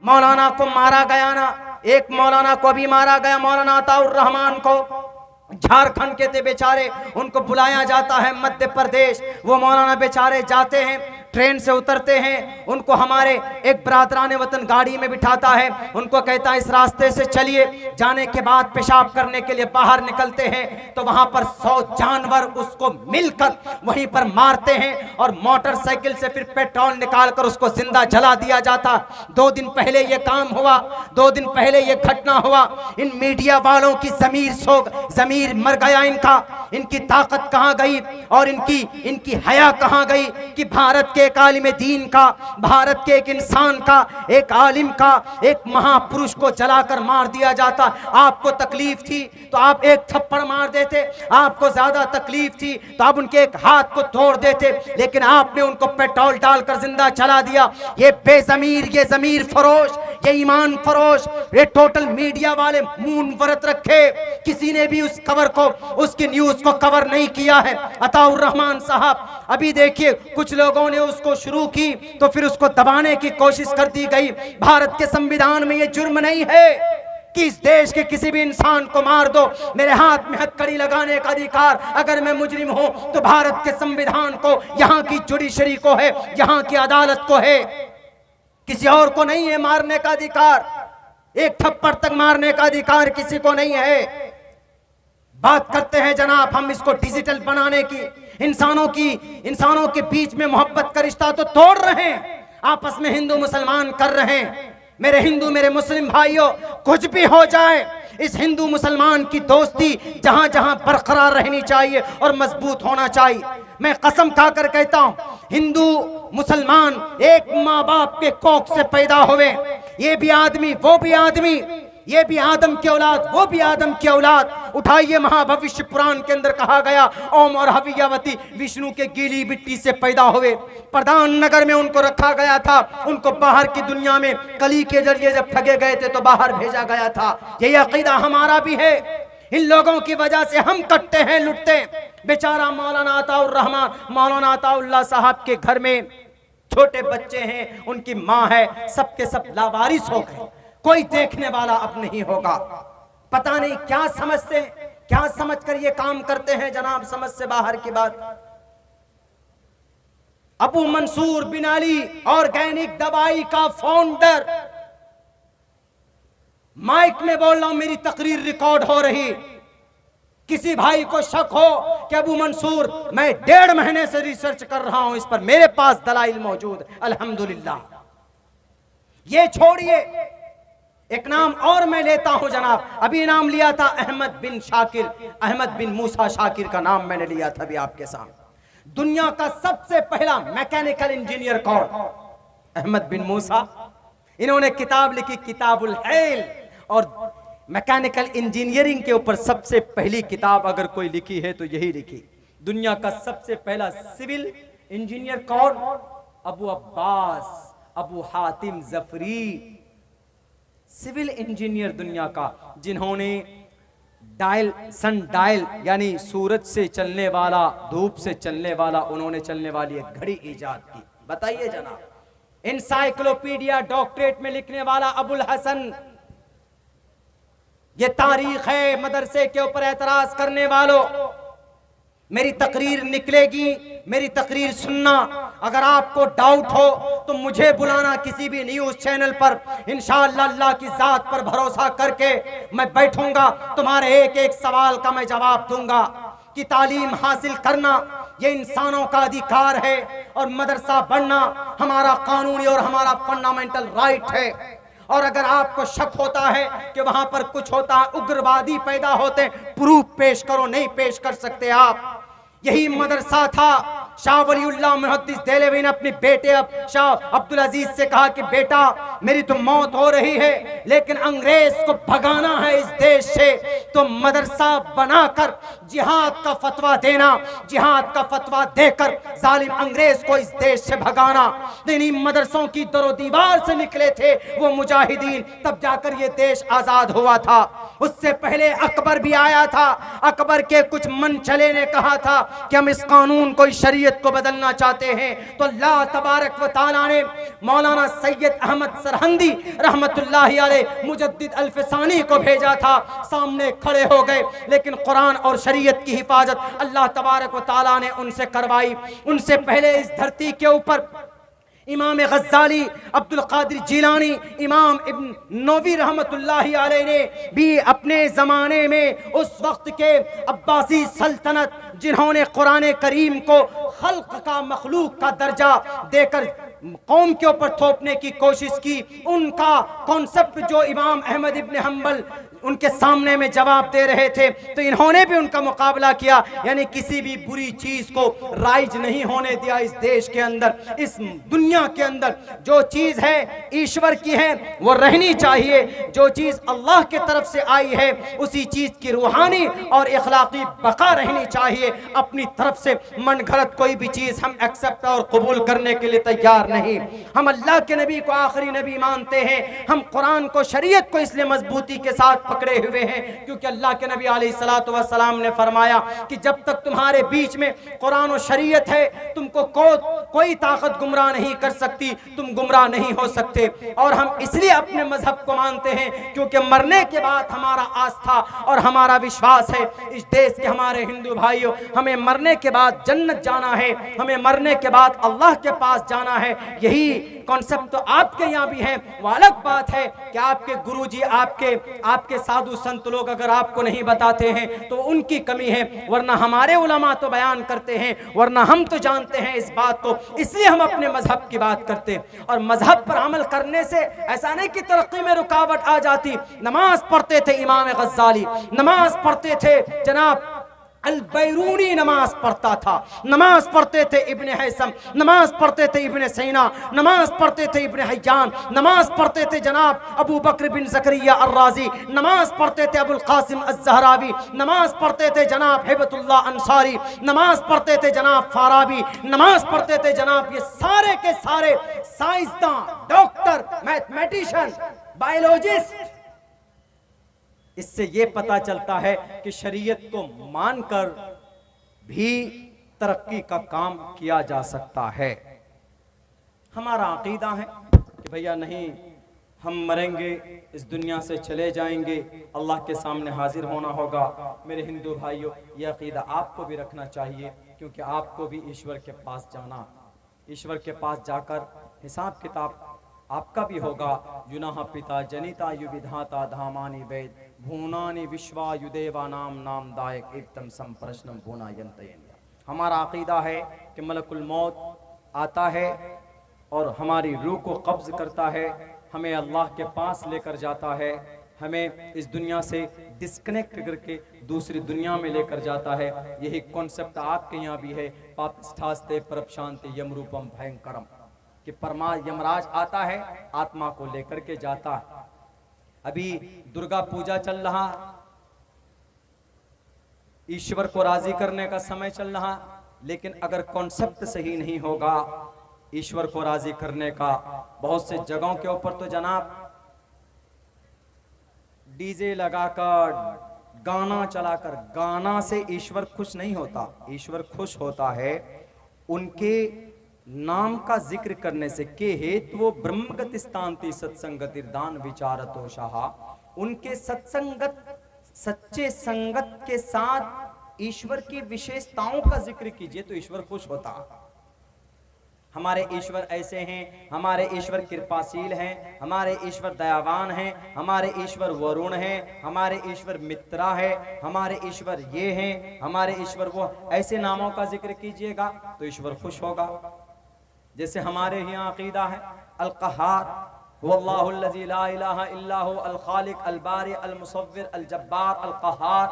मौलाना को मारा गया ना, एक मौलाना को भी मारा गया, मौलाना अताउर रहमान को, झारखंड के थे बेचारे, उनको बुलाया जाता है मध्य प्रदेश। वो मौलाना बेचारे जाते हैं, ट्रेन से उतरते हैं, उनको हमारे एक बरादरान वतन गाड़ी में बिठाता है, उनको कहता है इस रास्ते से चलिए। जाने के बाद पेशाब करने के लिए बाहर निकलते हैं तो वहां पर 100 जानवर उसको मिलकर वहीं पर मारते हैं और मोटरसाइकिल से फिर पेट्रोल निकालकर उसको जिंदा जला दिया जाता। 2 दिन पहले ये काम हुआ, 2 दिन पहले ये घटना हुआ। इन मीडिया वालों की जमीर मर गया इनका, इनकी ताकत कहां गई और इनकी हया कहां गई कि भारत के एक आलिम दीन का, भारत के एक इंसान का, एक आलिम का, एक महापुरुष को जलाकर मार दिया जाता। आपको तकलीफ थी तो आप एक थप्पड़ मार देते, आपको ज्यादा तकलीफ थी तो आप उनके एक हाथ को तोड़ देते, लेकिन आपने उनको पेट्रोल डालकर जिंदा जला दिया। ये बेजमीर, ये जमीर फरोश, ये ईमान फरोश, ये टोटल मीडिया वाले मून व्रत रखे, किसी ने भी उस खबर को, उसकी न्यूज को कवर नहीं किया है। अताउर रहमान साहब, अभी देखिए कुछ लोगों ने उसको शुरू की तो फिर उसको दबाने की कोशिश कर दी गई। भारत के संविधान में यह जुर्म नहीं है कि इस देश के किसी भी इंसान को मार दो, मेरे हाथ में हथकड़ी लगाने का अधिकार अगर मैं मुजरिम हूं तो भारत के संविधान को, यहाँ की जुडिशरी को है, यहाँ की अदालत को है, किसी और को नहीं है मारने का अधिकार। एक थप्पड़ तक मारने का अधिकार किसी को नहीं है। बात करते हैं जनाब हम इसको डिजिटल बनाने की, इंसानों के बीच में मोहब्बत का रिश्ता तो तोड़ रहे हैं, आपस में हिंदू मुसलमान कर रहे हैं। मेरे हिंदू मेरे मुस्लिम भाइयों, कुछ भी हो जाए, इस हिंदू मुसलमान की दोस्ती जहां जहां बरकरार रहनी चाहिए और मजबूत होना चाहिए। मैं कसम खाकर कहता हूं, हिंदू मुसलमान एक माँ बाप के कोख से पैदा हुए, ये भी आदमी वो भी आदमी, ये भी आदम की औलाद वो भी आदम की औलाद। उठाइए, महाभविष्य पुराण के अंदर कहा गया ओम और हवियावती विष्णु के गीली मिट्टी से पैदा हुए। प्रधान नगर में उनको रखा गया था, उनको बाहर की दुनिया में कली के जरिए जब ठगे गए थे तो बाहर भेजा गया था। यही अकीदा हमारा भी है। इन लोगों की वजह से हम कटते हैं, लुटते हैं। बेचारा मौलाना अताउर रहमान, मौलाना अताउल्लाह साहब के घर में छोटे बच्चे हैं, उनकी माँ है, सबके सब लावारिस हो गए, कोई देखने वाला अब नहीं होगा। पता नहीं क्या समझते, क्या समझकर ये काम करते हैं जनाब, समझ से बाहर की बात। अबू मंसूर बिन अली ऑर्गेनिक दवाई का फाउंडर, माइक में बोल रहा हूं, मेरी तकरीर रिकॉर्ड हो रही। किसी भाई को शक हो कि अबू मंसूर, मैं 1.5 महीने से रिसर्च कर रहा हूं इस पर, मेरे पास दलाइल मौजूद, अल्हम्दुलिल्लाह। ये छोड़िए, एक नाम और मैं लेता हूं जनाब, अभी नाम लिया था अहमद बिन शाकिर, अहमद बिन मूसा शाकिर का नाम मैंने लिया था अभी आपके सामने। दुनिया का सबसे पहला मैकेनिकल इंजीनियर कौन? अहमद बिन मूसा। इन्होंने किताब लिखी किताबुल हैल, और मैकेनिकल इंजीनियरिंग के ऊपर सबसे पहली किताब अगर कोई लिखी है तो यही लिखी। दुनिया का सबसे पहला सिविल इंजीनियर कौन? अबू अब्बास अबू हातिम जफरी, सिविल इंजीनियर दुनिया का, जिन्होंने सन डायल यानी सूरज से चलने वाला, धूप से चलने वाला, उन्होंने चलने वाली एक घड़ी इजाद की। बताइए जनाब। एनसाइक्लोपीडिया डॉक्टरेट में लिखने वाला अबुल हसन। ये तारीख है मदरसे के ऊपर एतराज करने वालों। मेरी तकरीर निकलेगी, मेरी तकरीर सुनना। अगर आपको डाउट हो तो मुझे बुलाना किसी भी न्यूज चैनल पर, इंशाअल्लाह अल्लाह की जात पर भरोसा करके मैं बैठूंगा, तुम्हारे एक एक सवाल का मैं जवाब दूंगा। कि तालीम हासिल करना ये इंसानों का अधिकार है और मदरसा बढ़ना हमारा कानूनी और हमारा फंडामेंटल राइट है। और अगर आपको शक होता है कि वहां पर कुछ होता है, उग्रवादी पैदा होते, प्रूफ पेश करो, नहीं पेश कर सकते आप। यही मदरसा था। शाह वलीउल्लाह मुहद्दिस देहलवी ने अपने बेटे शाह अब्दुल अजीज से कहा कि बेटा मेरी तो मौत हो रही है, लेकिन अंग्रेज को भगाना है इस देश से तो मदरसा बनाकर जिहाद का फतवा देना, जिहाद का फतवा देकर जालिम अंग्रेज को इस देश से भगाना। दीनी मदरसों की दरो दीवार से निकले थे वो मुजाहिदीन, तब जाकर ये देश आजाद हुआ था। उससे पहले अकबर भी आया था। अकबर के कुछ मनचले ने कहा था कि हम इस कानून को, इस शरीयत को बदलना चाहते हैं, तो अल्लाह तबारक व तआला ने मौलाना सैयद अहमद सरहंदी रहमतुल्लाहि अलैह मुजद्दिद अल्फसानी को भेजा था। सामने खड़े हो गए, लेकिन कुरान और शरीयत की हिफाजत अल्लाह तबारक व तआला ने उनसे करवाई। उनसे पहले इस धरती के ऊपर इमाम गज़्ज़ाली, अब्दुल कादिर जिलानी, इमाम इब्न नौवी रहमतुल्लाहि अलैह ने भी अपने ज़माने में उस वक्त के अब्बासी सल्तनत, जिन्होंने कुरान करीम को खल्क का, मखलूक का दर्जा देकर कौम के ऊपर थोपने की कोशिश की, उनका कॉन्सेप्ट जो इमाम अहमद इब्न हम्बल उनके सामने में जवाब दे रहे थे, तो इन्होंने भी उनका मुकाबला किया। यानी किसी भी बुरी चीज को राइज नहीं होने दिया इस देश के अंदर, इस दुनिया के अंदर। जो चीज है ईश्वर की है वो रहनी चाहिए, जो चीज अल्लाह के तरफ से आई है उसी चीज की रूहानी और इखलाकी बका रहनी चाहिए। अपनी तरफ से मन घड़त कोई भी चीज हम एक्सेप्ट और कबूल करने के लिए तैयार नहीं। हम अल्लाह के नबी को आखिरी नबी मानते हैं, हम कुरान को, शरीयत को इसलिए मजबूती के साथ पकड़े हुए हैं क्योंकि अल्लाह के नबी अलैहिस्सलातु वस्सलाम ने फरमाया कि जब तक तुम्हारे बीच में कुरान और शरीयत है तुमको कोई ताकत गुमराह नहीं कर सकती, तुम गुमराह नहीं हो सकते। और हम इसलिए अपने मजहब को मानते हैं क्योंकि मरने के बाद हमारा आस्था और हमारा विश्वास है इस देश के हमारे हिंदू भाइयों, हमें मरने के बाद जन्नत जाना है, हमें मरने के बाद अल्लाह के पास जाना है। यही कॉन्सेप्ट तो आपके यहाँ भी है। वो अलग बात है कि आपके गुरुजी, आपके साधु संत लोग अगर आपको नहीं बताते हैं तो उनकी कमी है, वरना हमारे उलमा तो बयान करते हैं, वरना हम तो जानते हैं इस बात को, इसलिए हम अपने मजहब की बात करते हैं। और मजहब पर अमल करने से ऐसा नहीं कि तरक्की में रुकावट आ जाती। नमाज पढ़ते थे इमाम गज़्ज़ाली, नमाज पढ़ते थे जनाब अल-बैरूनी, नमाज पढ़ता था, नमाज पढ़ते थे इब्ने हैसम, नमाज पढ़ते थे इब्ने सीना, नमाज पढ़ते थे इब्ने हय्यान, नमाज पढ़ते थे जनाब अबू बकर बिन ज़करिया अर्राज़ी, नमाज पढ़ते थे अबुल क़ासिम अज़्ज़हरावी, नमाज पढ़ते थे जनाब हिबतुल्लाह अंसारी, नमाज पढ़ते थे जनाब फाराबी, नमाज पढ़ते थे जनाब ये सारे के सारे साइंसदान, डॉक्टर, मैथमेटिशियन, बायोलॉजिस्ट। इससे ये पता चलता है कि शरीयत को मानकर भी तरक्की का काम किया जा सकता है। हमारा अकीदा है कि भैया नहीं, हम मरेंगे, इस दुनिया से चले जाएंगे, अल्लाह के सामने हाजिर होना होगा। मेरे हिंदू भाइयों, यह अकीदा आपको भी रखना चाहिए क्योंकि आपको भी ईश्वर के पास जाना, ईश्वर के पास जाकर हिसाब किताब आपका भी होगा। युनाह पिता जनिता यु विधाता धामानि वेद भूनानि विश्वायुदेवा नाम नामदायक एकदम संप्रश्नम भूना यंतयन। हमारा अकीदा है कि मलकुल मौत आता है और हमारी रूह को कब्ज करता है, हमें अल्लाह के पास लेकर जाता है, हमें इस दुनिया से डिस्कनेक्ट करके दूसरी दुनिया में लेकर जाता है। यही कॉन्सेप्ट आपके यहाँ भी है। पापिष्ठास्ते परपशांति यमरूपम भयंकरम, कि यमराज आता है, आत्मा को लेकर के जाता है। अभी दुर्गा पूजा चल रहा, ईश्वर को राजी करने का समय चल रहा, लेकिन अगर कॉन्सेप्ट सही नहीं होगा ईश्वर को राजी करने का, बहुत से जगहों के ऊपर तो जनाब डीजे लगाकर, गाना चलाकर, गाना से ईश्वर खुश नहीं होता। ईश्वर खुश होता है उनके नाम का जिक्र करने से। के हेतु वो ब्रह्मगत स्थानति सत्संगतिर्दान विचारतो शाहा, उनके सत्संगत, सच्चे संगत के साथ ईश्वर की विशेषताओं का जिक्र कीजिए तो ईश्वर खुश होता। हमारे ईश्वर ऐसे हैं, हमारे ईश्वर कृपाशील हैं, हमारे ईश्वर दयावान हैं, हमारे ईश्वर वरुण हैं, हमारे ईश्वर मित्रा है, हमारे ईश्वर ये हैं, हमारे ईश्वर वो, ऐसे नामों का जिक्र कीजिएगा तो ईश्वर खुश होगा। जैसे हमारे यहाँ अकीदा है अल क़हार वल्लाहुल्लज़ी ला इलाहा इल्ला हु अल खालिक अल बारी अल मुसव्विर अल जब्बार अल क़हार,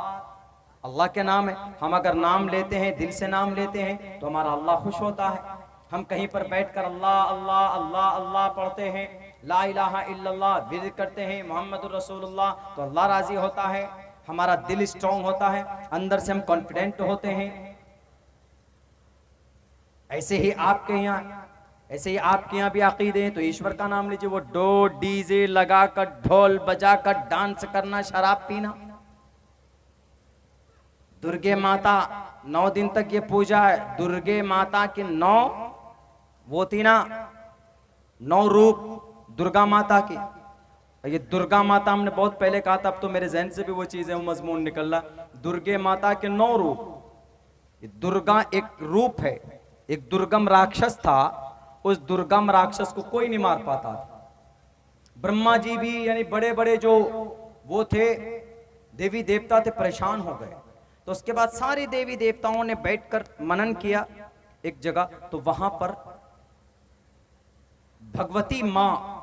अल्लाह के नाम है। हम अगर नाम लेते हैं, दिल से नाम लेते हैं तो हमारा अल्लाह खुश होता है। हम कहीं पर बैठकर अल्लाह अल्लाह अल्लाह अल्लाह पढ़ते हैं ला इलाहा इल्लल्लाह विज़िट करते हैं, मोहम्मदुर रसूलुल्लाह, तो अल्लाह राजी होता है, हमारा दिल स्ट्रांग होता है, अंदर से हम कॉन्फिडेंट होते हैं। ऐसे ही आपके यहाँ भी अकीदे हैं। तो ईश्वर का नाम लीजिए, वो डो डीजे लगाकर ढोल बजाकर डांस करना, शराब पीना। दुर्गे माता 9 दिन तक ये पूजा है। दुर्गे माता के 9 वो थी ना, 9 रूप दुर्गा माता की। ये दुर्गा माता हमने बहुत पहले कहा था, अब तो मेरे जहन से भी वो चीजें वो मजमून निकल रहा। दुर्गे माता के 9 रूप। ये दुर्गा एक रूप है, एक दुर्गम राक्षस था, उस दुर्गम राक्षस को कोई नहीं मार पाता था। ब्रह्मा जी भी यानी बड़े बड़े जो वो थे देवी देवता थे, परेशान हो गए। तो उसके बाद सारे देवी देवताओं ने बैठकर मनन किया एक जगह, तो वहां पर भगवती माँ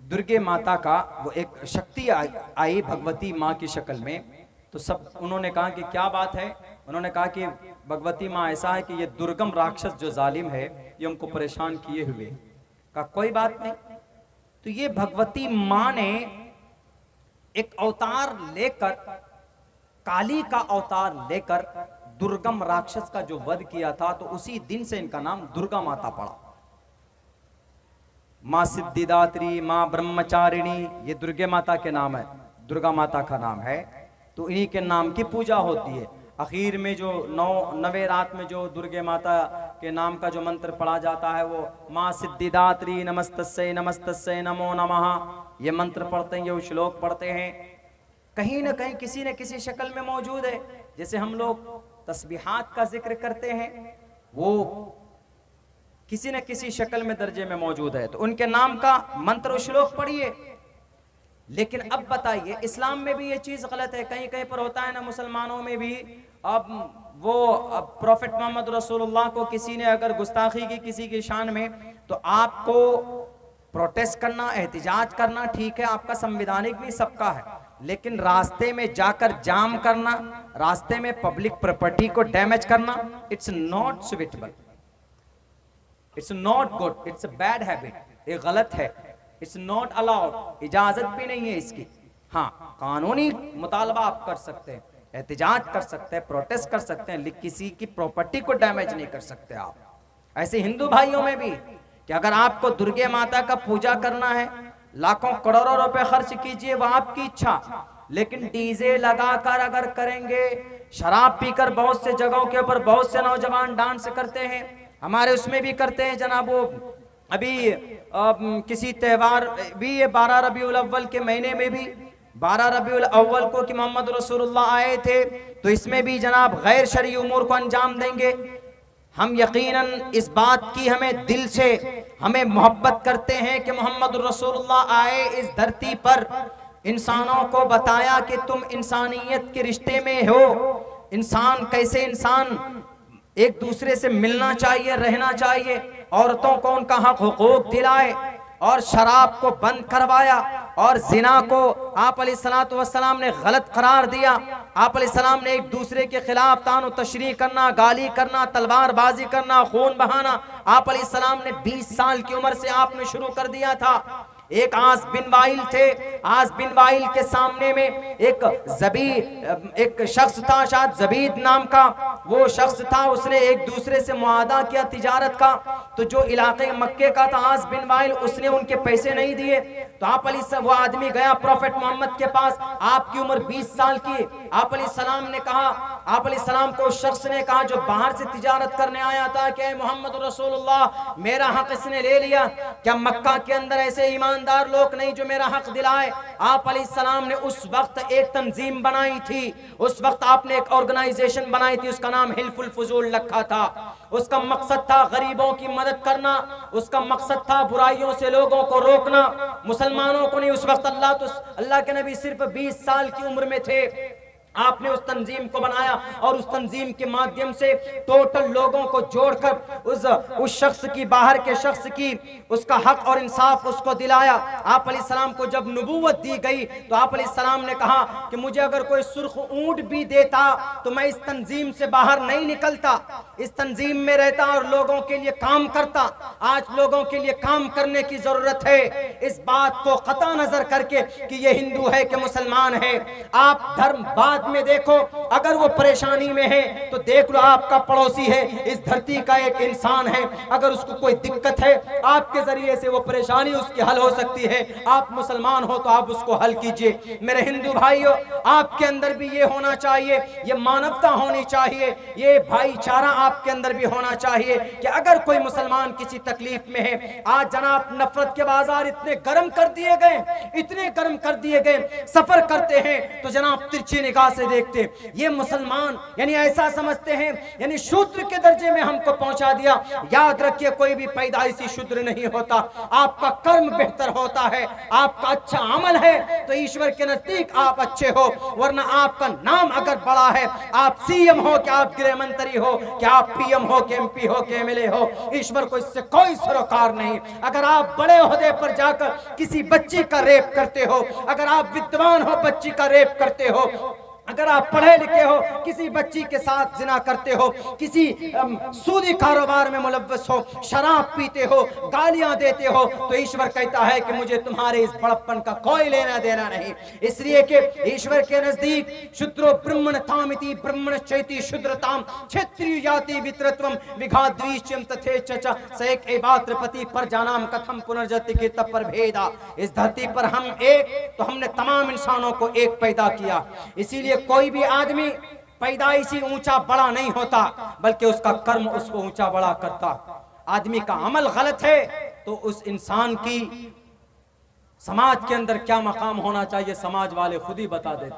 दुर्गे माता का वो एक शक्ति आई भगवती माँ की शक्ल में। तो सब उन्होंने कहा कि क्या बात है, उन्होंने कहा कि भगवती माँ ऐसा है कि ये दुर्गम राक्षस जो जालिम है ये हमको परेशान किए हुए। कहा कोई बात नहीं। तो ये भगवती माँ ने एक अवतार लेकर, काली का अवतार लेकर दुर्गम राक्षस का जो वध किया था, तो उसी दिन से इनका नाम दुर्गा माता पड़ा। माँ सिद्धिदात्री, माँ ब्रह्मचारिणी, ये दुर्गे माता के नाम है, दुर्गा माता का नाम है। तो इन्हीं के नाम की पूजा होती है। आखिर में जो 9वें रात में जो दुर्गे माता के नाम का जो मंत्र पढ़ा जाता है, वो माँ सिद्धिदात्री नमस्तस्यै नमस्तस्यै नमो नमः, ये मंत्र पढ़ते हैं, ये श्लोक पढ़ते हैं। कहीं ना कहीं किसी न किसी शक्ल में मौजूद है। जैसे हम लोग तस्बीहात का जिक्र करते हैं, वो किसी न किसी शक्ल में दर्जे में मौजूद है। तो उनके नाम का मंत्र और श्लोक पढ़िए। लेकिन अब बताइए, इस्लाम में भी ये चीज गलत है, कहीं कहीं पर होता है ना, मुसलमानों में भी। अब प्रॉफेट मोहम्मद रसूलुल्लाह को किसी ने अगर गुस्ताखी की किसी की शान में, तो आपको प्रोटेस्ट करना, एहतिजाज करना ठीक है, आपका संविधानिक भी सबका है। लेकिन रास्ते में जाकर जाम करना, रास्ते में पब्लिक प्रॉपर्टी को डैमेज करना, it's not suitable, it's not good, it's a bad habit, ये गलत है, इट्स नॉट अलाउड, इजाजत भी नहीं है इसकी। हाँ, कानूनी मुतालबा आप कर सकते हैं, एहतिजाज कर सकते हैं, प्रोटेस्ट कर सकते हैं, लेकिन किसी की प्रॉपर्टी को डैमेज नहीं कर सकते आप। ऐसे हिंदू भाइयों में भी कि अगर आपको दुर्गे माता का पूजा करना है, लाखों करोड़ों रुपए खर्च कीजिए, वो आपकी इच्छा। लेकिन डीजे लगाकर अगर करेंगे, शराब पीकर बहुत से जगहों के ऊपर बहुत से नौजवान डांस करते हैं, हमारे उसमें भी करते हैं जनाब। वो अभी किसी त्योहार भी, ये 12 रबीउल अव्वल के महीने में भी 12 रबीउल अव्वल को कि मोहम्मद रसूलुल्लाह आए थे, तो इसमें भी जनाब गैर शरई उमूर को अंजाम देंगे। हम यकीनन इस बात की हमें दिल से हमें मोहब्बत करते हैं कि मोहम्मद रसूलुल्लाह आए इस धरती पर, इंसानों को बताया कि तुम इंसानियत के रिश्ते में हो, इंसान कैसे इंसान एक दूसरे से मिलना चाहिए, रहना चाहिए, औरतों को उनका हक हुकूक दिलाए, और शराब को बंद करवाया, और जिना को आप अलैहिस्सलातु वस्सलाम ने गलत करार दिया। आप अलैहिस्सलाम ने एक दूसरे के खिलाफ तानो तशरीह करना, गाली करना, तलवारबाजी करना, खून बहाना, आप अलैहिस्सलाम ने 20 साल की उम्र से आपने शुरू कर दिया था। एक आस बिन वाइल थे, आस बिन वाइल के सामने में एक शख्स था, शायद जबीद नाम का वो शख्स था, उसने एक दूसरे से मुआहदा किया तिजारत का। तो जो इलाके मक्के का था आस बिन वाइल, उसने उनके पैसे नहीं दिए, तो आप वो आदमी गया प्रॉफेट मोहम्मद के पास, आपकी उम्र 20 साल की। आप सलाम ने कहा, आप सलाम को उस शख्स ने कहा जो बाहर से तिजारत करने आया था, कि मोहम्मद रसूलुल्लाह मेरा हक इसने ले लिया, क्या मक्का के अंदर ऐसे ईमानदार लोग नहीं जो मेरा हक दिलाए? आप सलाम ने उस वक्त एक तंजीम बनाई थी, उस वक्त आपने एक ऑर्गेनाइजेशन बनाई थी, उसका नाम हिल्फुल फुजूल रखा था। उसका मकसद था गरीबों की मदद करना, उसका मकसद था बुराइयों से लोगों को रोकना, मुसलमानों को नहीं। उस वक्त अल्लाह के नबी सिर्फ 20 साल की उम्र में थे। आपने उस तंजीम को बनाया और उस तंजीम के माध्यम से टोटल लोगों को जोड़कर उस शख्स की, बाहर के शख्स की, उसका हक और इंसाफ उसको दिलाया। आप अलैहिस्सलाम को जब नबूवत दी गई तो आप अलैहिस्सलाम ने कहा कि मुझे अगर कोई सुर्ख ऊंट भी देता तो मैं इस तंजीम से बाहर नहीं निकलता, इस तंजीम में रहता और लोगों के लिए काम करता। आज लोगों के लिए काम करने की जरूरत है। इस बात को कता नजर करके कि ये हिंदू है कि मुसलमान है, आप धर्म बाद में देखो। अगर वो परेशानी में है तो देख लो, आपका पड़ोसी है, इस धरती का एक इंसान है, अगर उसको कोई दिक्कत है आपके जरिए से वो परेशानी उसकी हल हो सकती है। आप मुसलमान हो तो आप उसको हल कीजिए। मेरे हिंदू भाइयों, आपके अंदर भी ये होना चाहिए, ये मानवता होनी चाहिए, ये भाईचारा आपके अंदर भी होना चाहिए कि अगर कोई मुसलमान किसी तकलीफ में है। आज जनाब नफरत के बाजार इतने गर्म कर दिए गए, इतने गर्म कर दिए गए, सफर करते हैं तो जनाब तिरछी निगाह से देखते, ये मुसलमान यानी ऐसा समझते हैं यानी शूद्र के दर्जे में हमको पहुंचा दिया। याद रखिए, कोई भी पैदाइशी शूद्र नहीं होता, आपका कर्म बेहतर होता है, आपका अच्छा अमल है तो ईश्वर के नजदीक आप अच्छे हो, वरना आपका नाम अगर बड़ा है, आप सीएम हो कि आप गृह मंत्री हो कि आप पीएम हो कि एमपी हो कि एमएलए हो, ईश्वर को इससे कोई सरोकार नहीं। अगर आप बड़े ओहदे पर जाकर किसी बच्ची का रेप करते हो, अगर आप विद्वान हो बच्ची का रेप करते हो, अगर आप पढ़े लिखे हो किसी बच्ची के साथ जिना करते हो, किसी सूदी कारोबार में मुलव्वस हो, शराब पीते हो, गालियां देते हो, तो ईश्वर कहता है कि मुझे तुम्हारे इस बड़प्पन का कोई लेना देना नहीं। इसलिए कि ईश्वर के नजदीक शूद्रो ब्रह्मण तामिति ब्रह्मण चैति शूद्रताम क्षेत्रीय जाति वित्रत्वम विघाद्वीश्यम तथे चचा सैक एवात्रपति पर जानाम कथम पुनर्जति के तप पर भेदा। इस धरती पर हम एक, तो हमने तमाम इंसानों को एक पैदा किया। इसीलिए कोई भी आदमी पैदाइशी ऊंचा बड़ा नहीं होता, बल्कि उसका कर्म उसको ऊंचा बड़ा करता। आदमी का अमल गलत है तो उस इंसान की समाज के अंदर क्या मकाम होना चाहिए समाज वाले खुद ही बता देते।